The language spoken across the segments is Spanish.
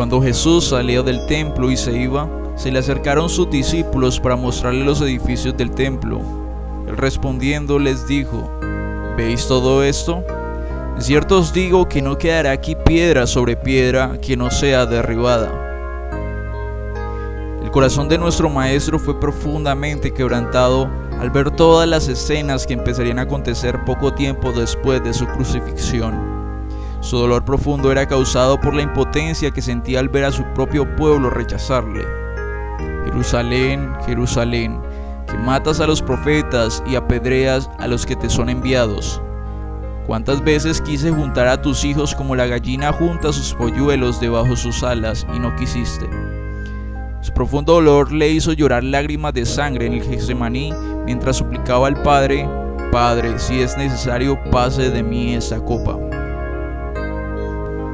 Cuando Jesús salía del templo y se iba, se le acercaron sus discípulos para mostrarle los edificios del templo. Él respondiendo les dijo: ¿Veis todo esto? De cierto os digo que no quedará aquí piedra sobre piedra que no sea derribada. El corazón de nuestro Maestro fue profundamente quebrantado al ver todas las escenas que empezarían a acontecer poco tiempo después de su crucifixión. Su dolor profundo era causado por la impotencia que sentía al ver a su propio pueblo rechazarle. Jerusalén, Jerusalén, que matas a los profetas y apedreas a los que te son enviados. ¿Cuántas veces quise juntar a tus hijos como la gallina junta sus polluelos debajo de sus alas y no quisiste? Su profundo dolor le hizo llorar lágrimas de sangre en el Getsemaní mientras suplicaba al Padre: Padre, si es necesario, pase de mí esta copa.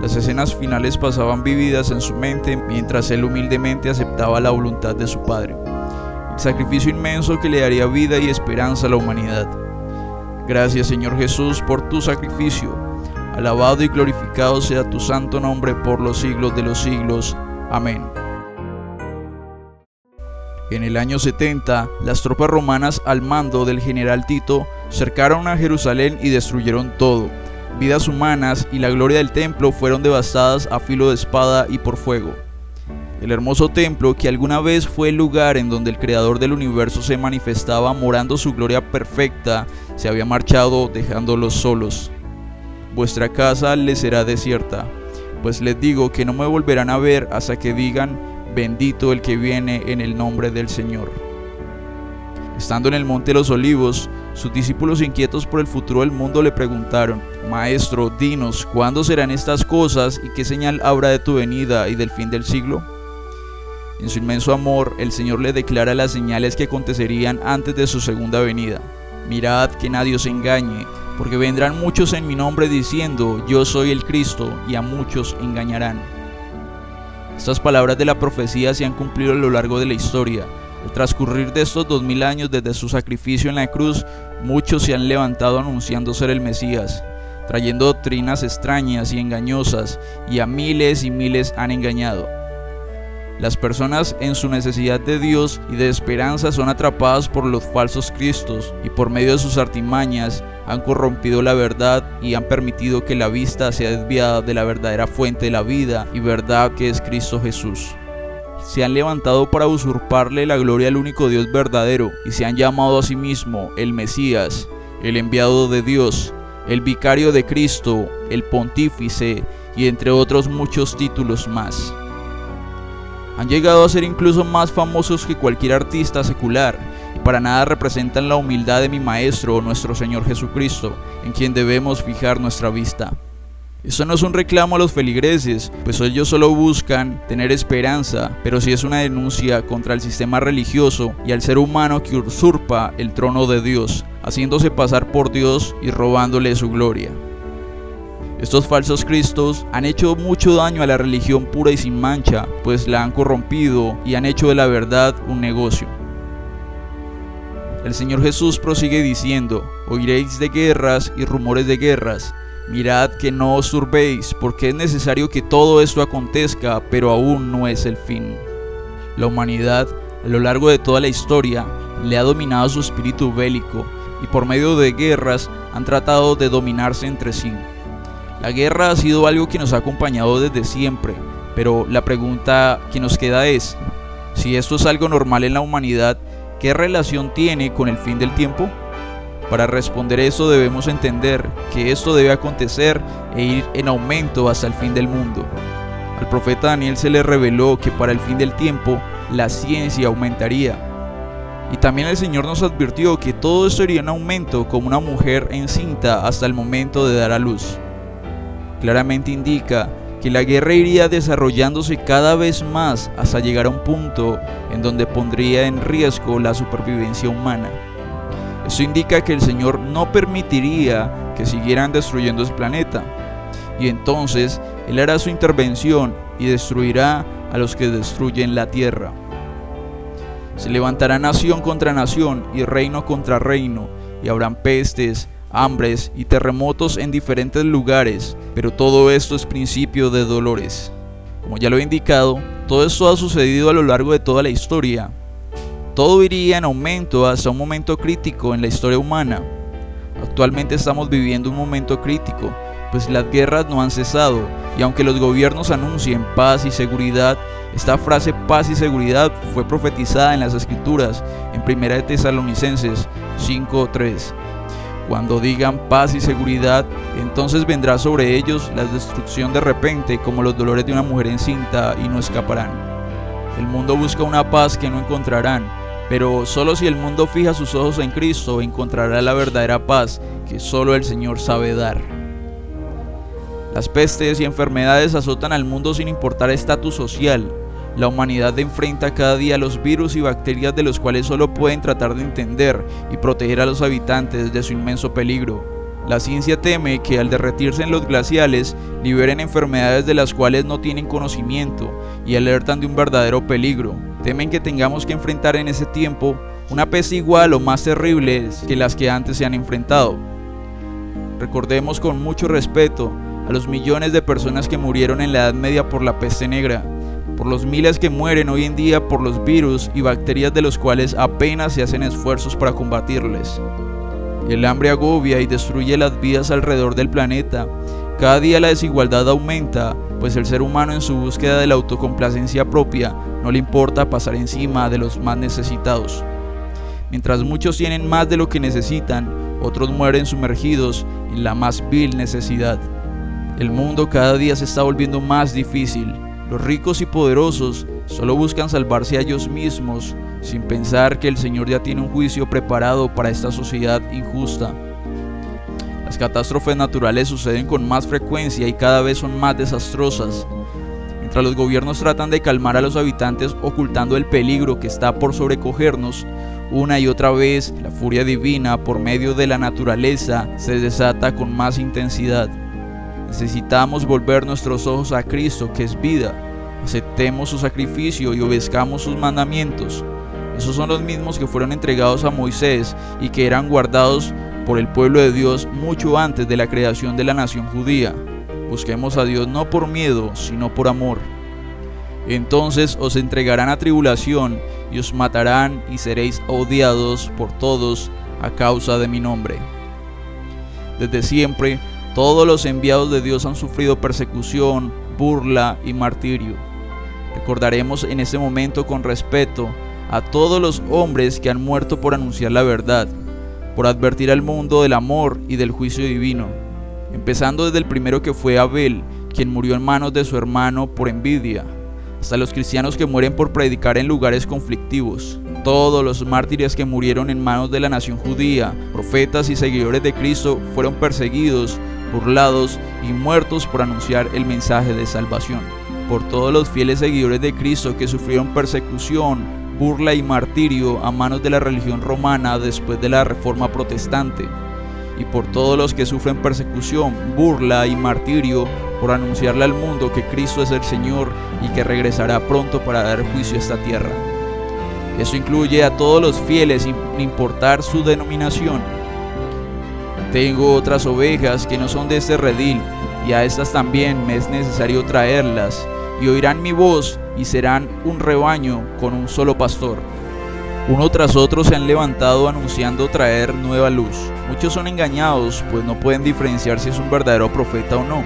Las escenas finales pasaban vividas en su mente mientras él humildemente aceptaba la voluntad de su Padre, el sacrificio inmenso que le daría vida y esperanza a la humanidad. Gracias, Señor Jesús, por tu sacrificio. Alabado y glorificado sea tu santo nombre por los siglos de los siglos. Amén. En el año 70, las tropas romanas al mando del general Tito cercaron a Jerusalén y destruyeron todo. Vidas humanas y la gloria del templo fueron devastadas a filo de espada y por fuego. El hermoso templo, que alguna vez fue el lugar en donde el Creador del universo se manifestaba morando su gloria perfecta, se había marchado dejándolos solos. Vuestra casa les será desierta, pues les digo que no me volverán a ver hasta que digan: bendito el que viene en el nombre del Señor. Estando en el monte de los Olivos, sus discípulos inquietos por el futuro del mundo le preguntaron: Maestro, dinos, ¿cuándo serán estas cosas y qué señal habrá de tu venida y del fin del siglo? En su inmenso amor, el Señor le declara las señales que acontecerían antes de su segunda venida. Mirad que nadie os engañe, porque vendrán muchos en mi nombre diciendo: yo soy el Cristo, y a muchos engañarán. Estas palabras de la profecía se han cumplido a lo largo de la historia. Al transcurrir de estos 2000 años desde su sacrificio en la cruz, muchos se han levantado anunciando ser el Mesías, trayendo doctrinas extrañas y engañosas, y a miles y miles han engañado. Las personas en su necesidad de Dios y de esperanza son atrapadas por los falsos cristos y por medio de sus artimañas han corrompido la verdad y han permitido que la vista sea desviada de la verdadera fuente de la vida y verdad que es Cristo Jesús. Se han levantado para usurparle la gloria al único Dios verdadero y se han llamado a sí mismo el Mesías, el enviado de Dios, el vicario de Cristo, el pontífice y entre otros muchos títulos más. Han llegado a ser incluso más famosos que cualquier artista secular y para nada representan la humildad de mi Maestro, nuestro Señor Jesucristo, en quien debemos fijar nuestra vista. Esto no es un reclamo a los feligreses, pues ellos solo buscan tener esperanza, pero sí es una denuncia contra el sistema religioso y al ser humano que usurpa el trono de Dios, haciéndose pasar por Dios y robándole su gloria. Estos falsos cristos han hecho mucho daño a la religión pura y sin mancha, pues la han corrompido y han hecho de la verdad un negocio. El Señor Jesús prosigue diciendo: oiréis de guerras y rumores de guerras. Mirad que no os turbéis, porque es necesario que todo esto acontezca, pero aún no es el fin. La humanidad, a lo largo de toda la historia, le ha dominado su espíritu bélico, y por medio de guerras han tratado de dominarse entre sí. La guerra ha sido algo que nos ha acompañado desde siempre, pero la pregunta que nos queda es: si esto es algo normal en la humanidad, ¿qué relación tiene con el fin del tiempo? Para responder esto debemos entender que esto debe acontecer e ir en aumento hasta el fin del mundo. Al profeta Daniel se le reveló que para el fin del tiempo la ciencia aumentaría. Y también el Señor nos advirtió que todo esto iría en aumento como una mujer encinta hasta el momento de dar a luz. Claramente indica que la guerra iría desarrollándose cada vez más hasta llegar a un punto en donde pondría en riesgo la supervivencia humana. Esto indica que el Señor no permitiría que siguieran destruyendo el planeta, y entonces Él hará su intervención y destruirá a los que destruyen la tierra. Se levantará nación contra nación y reino contra reino, y habrán pestes, hambres y terremotos en diferentes lugares, pero todo esto es principio de dolores. Como ya lo he indicado, todo esto ha sucedido a lo largo de toda la historia. Todo iría en aumento hasta un momento crítico en la historia humana. Actualmente estamos viviendo un momento crítico, pues las guerras no han cesado, y aunque los gobiernos anuncien paz y seguridad, esta frase paz y seguridad fue profetizada en las Escrituras, en 1 de Tesalonicenses 5:3. Cuando digan paz y seguridad, entonces vendrá sobre ellos la destrucción de repente, como los dolores de una mujer encinta, y no escaparán. El mundo busca una paz que no encontrarán, pero solo si el mundo fija sus ojos en Cristo, encontrará la verdadera paz que solo el Señor sabe dar. Las pestes y enfermedades azotan al mundo sin importar estatus social. La humanidad enfrenta cada día los virus y bacterias de los cuales solo pueden tratar de entender y proteger a los habitantes de su inmenso peligro. La ciencia teme que al derretirse en los glaciales liberen enfermedades de las cuales no tienen conocimiento y alertan de un verdadero peligro. Temen que tengamos que enfrentar en ese tiempo una peste igual o más terrible que las que antes se han enfrentado. Recordemos con mucho respeto a los millones de personas que murieron en la Edad Media por la peste negra, por los miles que mueren hoy en día por los virus y bacterias de los cuales apenas se hacen esfuerzos para combatirles. El hambre agobia y destruye las vidas alrededor del planeta. Cada día la desigualdad aumenta, pues el ser humano en su búsqueda de la autocomplacencia propia no le importa pasar encima de los más necesitados. Mientras muchos tienen más de lo que necesitan, otros mueren sumergidos en la más vil necesidad. El mundo cada día se está volviendo más difícil. Los ricos y poderosos solo buscan salvarse a ellos mismos, sin pensar que el Señor ya tiene un juicio preparado para esta sociedad injusta. Las catástrofes naturales suceden con más frecuencia y cada vez son más desastrosas. Mientras los gobiernos tratan de calmar a los habitantes ocultando el peligro que está por sobrecogernos, una y otra vez la furia divina por medio de la naturaleza se desata con más intensidad. Necesitamos volver nuestros ojos a Cristo, que es vida. Aceptemos su sacrificio y obedezcamos sus mandamientos. Esos son los mismos que fueron entregados a Moisés y que eran guardados por el pueblo de Dios mucho antes de la creación de la nación judía. Busquemos a Dios no por miedo, sino por amor. Entonces os entregarán a tribulación y os matarán y seréis odiados por todos a causa de mi nombre. Desde siempre, todos los enviados de Dios han sufrido persecución, burla y martirio. Recordaremos en este momento con respeto a todos los hombres que han muerto por anunciar la verdad, por advertir al mundo del amor y del juicio divino, empezando desde el primero que fue Abel, quien murió en manos de su hermano por envidia, hasta los cristianos que mueren por predicar en lugares conflictivos. Todos los mártires que murieron en manos de la nación judía, profetas y seguidores de Cristo, fueron perseguidos, burlados y muertos por anunciar el mensaje de salvación. Por todos los fieles seguidores de Cristo que sufrieron persecución, burla y martirio a manos de la religión romana después de la Reforma Protestante, y por todos los que sufren persecución, burla y martirio por anunciarle al mundo que Cristo es el Señor y que regresará pronto para dar juicio a esta tierra. Eso incluye a todos los fieles sin importar su denominación. Tengo otras ovejas que no son de este redil, y a estas también me es necesario traerlas, y oirán mi voz y serán un rebaño con un solo pastor. Uno tras otro se han levantado anunciando traer nueva luz. Muchos son engañados, pues no pueden diferenciar si es un verdadero profeta o no.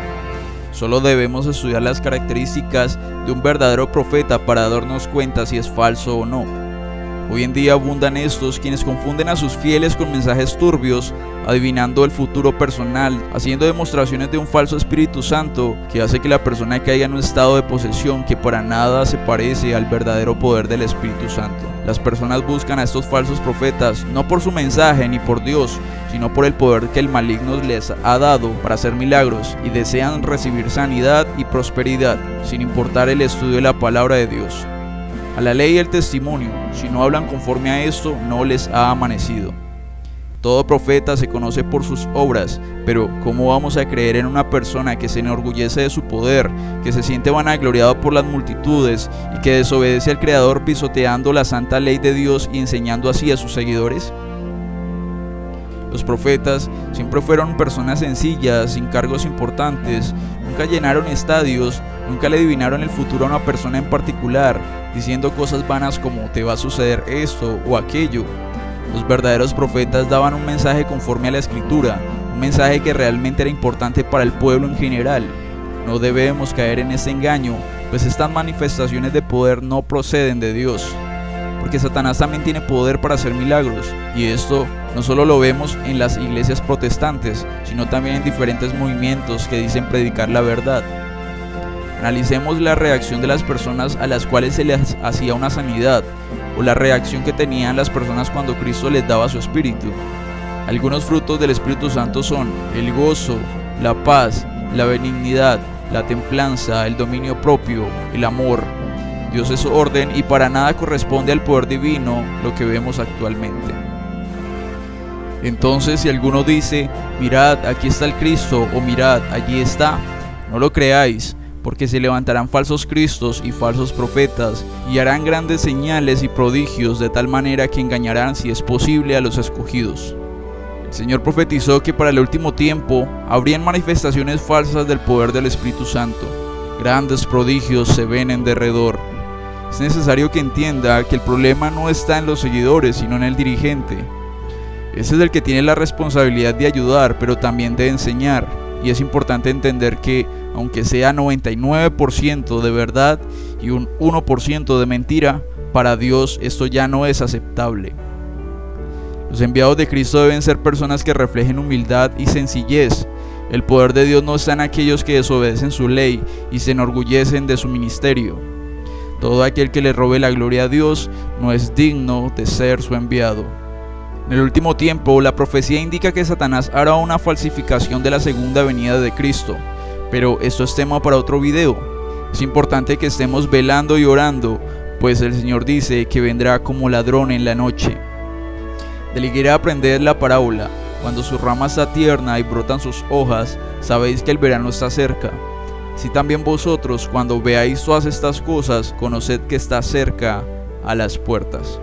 Solo debemos estudiar las características de un verdadero profeta para darnos cuenta si es falso o no. Hoy en día abundan estos quienes confunden a sus fieles con mensajes turbios, adivinando el futuro personal, haciendo demostraciones de un falso Espíritu Santo que hace que la persona caiga en un estado de posesión que para nada se parece al verdadero poder del Espíritu Santo. Las personas buscan a estos falsos profetas no por su mensaje ni por Dios, sino por el poder que el maligno les ha dado para hacer milagros, y desean recibir sanidad y prosperidad, sin importar el estudio de la palabra de Dios. A la ley y el testimonio, si no hablan conforme a esto, no les ha amanecido. Todo profeta se conoce por sus obras, pero ¿cómo vamos a creer en una persona que se enorgullece de su poder, que se siente vanagloriado por las multitudes y que desobedece al Creador pisoteando la santa ley de Dios y enseñando así a sus seguidores? Los profetas siempre fueron personas sencillas, sin cargos importantes, nunca llenaron estadios, nunca le adivinaron el futuro a una persona en particular, diciendo cosas vanas como te va a suceder esto o aquello. Los verdaderos profetas daban un mensaje conforme a la Escritura, un mensaje que realmente era importante para el pueblo en general. No debemos caer en este engaño, pues estas manifestaciones de poder no proceden de Dios, porque Satanás también tiene poder para hacer milagros, y esto no solo lo vemos en las iglesias protestantes, sino también en diferentes movimientos que dicen predicar la verdad. Analicemos la reacción de las personas a las cuales se les hacía una sanidad, o la reacción que tenían las personas cuando Cristo les daba su Espíritu. Algunos frutos del Espíritu Santo son el gozo, la paz, la benignidad, la templanza, el dominio propio, el amor. Dios es orden y para nada corresponde al poder divino lo que vemos actualmente. Entonces, si alguno dice, mirad, aquí está el Cristo, o mirad, allí está, no lo creáis, porque se levantarán falsos cristos y falsos profetas, y harán grandes señales y prodigios de tal manera que engañarán, si es posible, a los escogidos. El Señor profetizó que para el último tiempo habrían manifestaciones falsas del poder del Espíritu Santo. Grandes prodigios se ven en derredor. Es necesario que entienda que el problema no está en los seguidores, sino en el dirigente. Ese es el que tiene la responsabilidad de ayudar, pero también de enseñar. Y es importante entender que, aunque sea 99% de verdad y un 1% de mentira, para Dios esto ya no es aceptable. Los enviados de Cristo deben ser personas que reflejen humildad y sencillez. El poder de Dios no está en aquellos que desobedecen su ley y se enorgullecen de su ministerio. Todo aquel que le robe la gloria a Dios no es digno de ser su enviado. En el último tiempo, la profecía indica que Satanás hará una falsificación de la segunda venida de Cristo, pero esto es tema para otro video. Es importante que estemos velando y orando, pues el Señor dice que vendrá como ladrón en la noche. De la higuera aprended la parábola: cuando su rama está tierna y brotan sus hojas, sabéis que el verano está cerca. Así también vosotros, cuando veáis todas estas cosas, conoced que está cerca a las puertas.